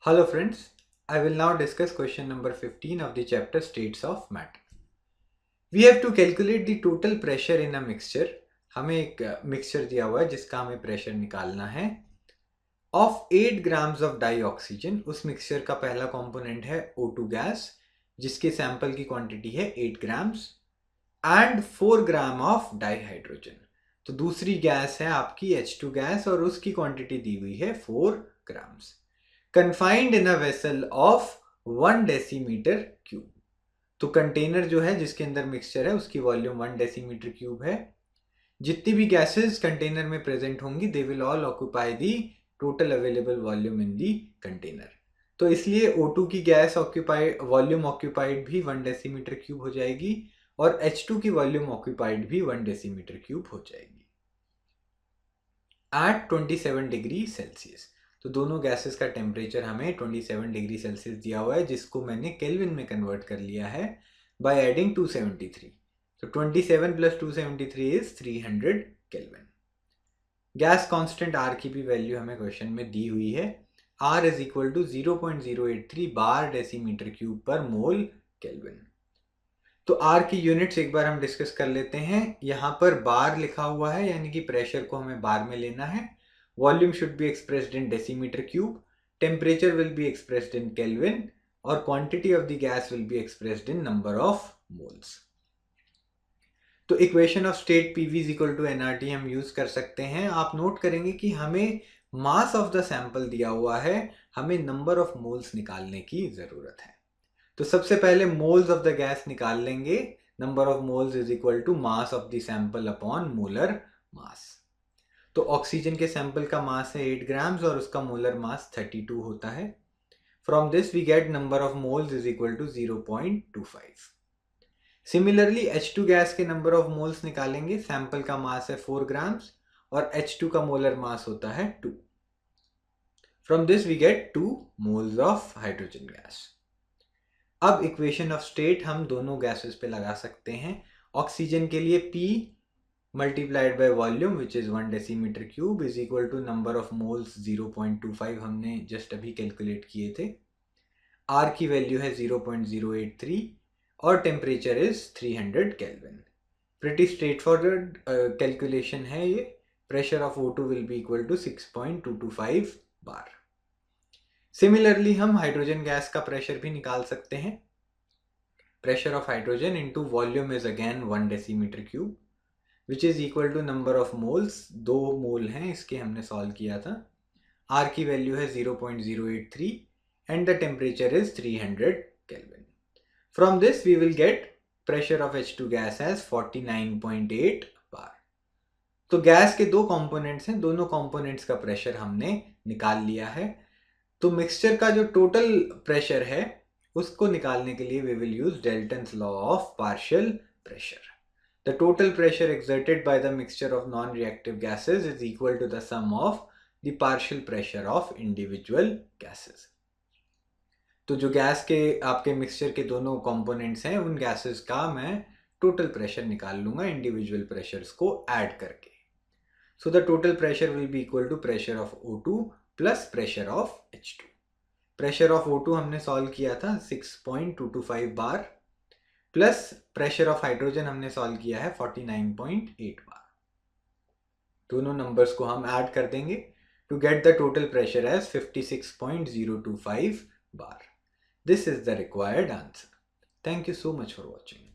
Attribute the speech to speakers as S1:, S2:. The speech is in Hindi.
S1: Hello friends, I will now discuss question number 15 of the chapter States of Matter. We have to calculate the total pressure in a mixture. हमें एक मिक्सचर दिया हुआ है जिसका हमें प्रेशर निकालना है of 8 grams of dioxygen. उस मिक्सचर का पहला कंपोनेंट है O2 गैस जिसके सैंपल की क्वांटिटी है 8 grams and 4 gram of di hydrogen. तो दूसरी गैस है आपकी H2 गैस और उसकी क्वांटिटी दी हुई है 4 grams. Confined in a vessel of 1 decimetre cube. तो कंटेनर जो है जिसके अंदर मिक्सचर है उसकी वॉल्यूम 1 डेसीमीटर क्यूब है। जितनी भी गैसेस कंटेनर में प्रेजेंट होंगी they will all occupy the total available volume in the container. तो इसलिए O2 की गैस ऑक्यूपाइड वॉल्यूम ऑक्यूपाइड भी 1 डेसीमीटर क्यूब हो जाएगी और H2 की वॉल्यूम ऑक्यूपाइड भी 1 डेसीमीटर क्यूब हो जाएगी एट 27 डिग्री सेल्सियस। तो दोनों गैसेस का टेम्परेचर हमें 27 डिग्री सेल्सियस दिया हुआ है जिसको मैंने केल्विन में कन्वर्ट कर लिया है बाय एडिंग 273। तो 27 plus 273 is 300 kelvin. Gas constant R की भी वैल्यू हमें क्वेश्चन में दी हुई है। R is equal to 0.083 bar decimetre cube per mole kelvin. तो R की यूनिट्स एक बार हम डिस्कस कर लेते हैं। यहाँ पर बार लिखा हुआ है यानी कि प्रेशर को हमें बार में लेना है। Volume should be expressed in decimetre cube, temperature will be expressed in kelvin और quantity of the gas will be expressed in number of moles. तो equation of state PV is equal to nRT हम यूज कर सकते हैं। आप नोट करेंगे कि हमें मास ऑफ द सैंपल दिया हुआ है, हमें नंबर ऑफ मोल्स निकालने की जरूरत है। तो सबसे पहले मोल्स ऑफ द गैस निकाल लेंगे। Number of moles is equal to mass of the sample upon molar mass. तो ऑक्सीजन के सैंपल का मास है 8 ग्राम्स और उसका मोलर मास 32 होता है। From this we get number of moles is equal to 0.25। Similarly H2 gas के नंबर ऑफ मोल्स निकालेंगे। सैंपल का मास है 4 ग्राम्स और H2 का मोलर मास होता है 2। From this we get 2 moles of hydrogen gas. अब इक्वेशन ऑफ स्टेट हम दोनों गैसेस पे लगा सकते हैं। ऑक्सीजन के लिए P multiplied by volume which is 1 decimetre cube is equal to number of moles 0.25 हमने जस्ट अभी कैलकुलेट किए थे। R की वैल्यू है 0.083 और temperature is 300 kelvin. Pretty straightforward calculation है ये। Pressure of O2 will be equal to 6.225 bar. Similarly हम हाइड्रोजन गैस का प्रेशर भी निकाल सकते हैं। Pressure of hydrogen into volume is again 1 decimetre cube which is equal to number of moles. 2 mole हैं, इसके हमने सॉल्व किया था। R की वैल्यू है 0.083 and the temperature is 300 kelvin. From this we will get pressure of H2 gas as 49.8 bar. तो गैस के दो कंपोनेंट्स हैं, दोनों कंपोनेंट्स का प्रेशर हमने निकाल लिया है। तो मिक्सचर का जो टोटल प्रेशर है उसको निकालने के लिए we will use Dalton's law of partial pressure. The total pressure exerted by the mixture of non-reactive gases is equal to the sum of the partial pressure of individual gases. तो जो गैस के आपके मिक्सचर के दोनों कंपोनेंट्स हैं उन गैसेस का मैं टोटल प्रेशर निकाल लूंगा इंडिविजुअल प्रेशर्स को ऐड करके। So the total pressure will be equal to pressure of O2 plus pressure of H2। Pressure of O2 हमने सॉल्व किया था 6.225 bar plus pressure of hydrogen हमने सॉल्व किया है 49.8 बार। दोनों नंबर्स को हम ऐड कर देंगे to get the total pressure as 56.025 bar. This is the required answer. Thank you so much for watching.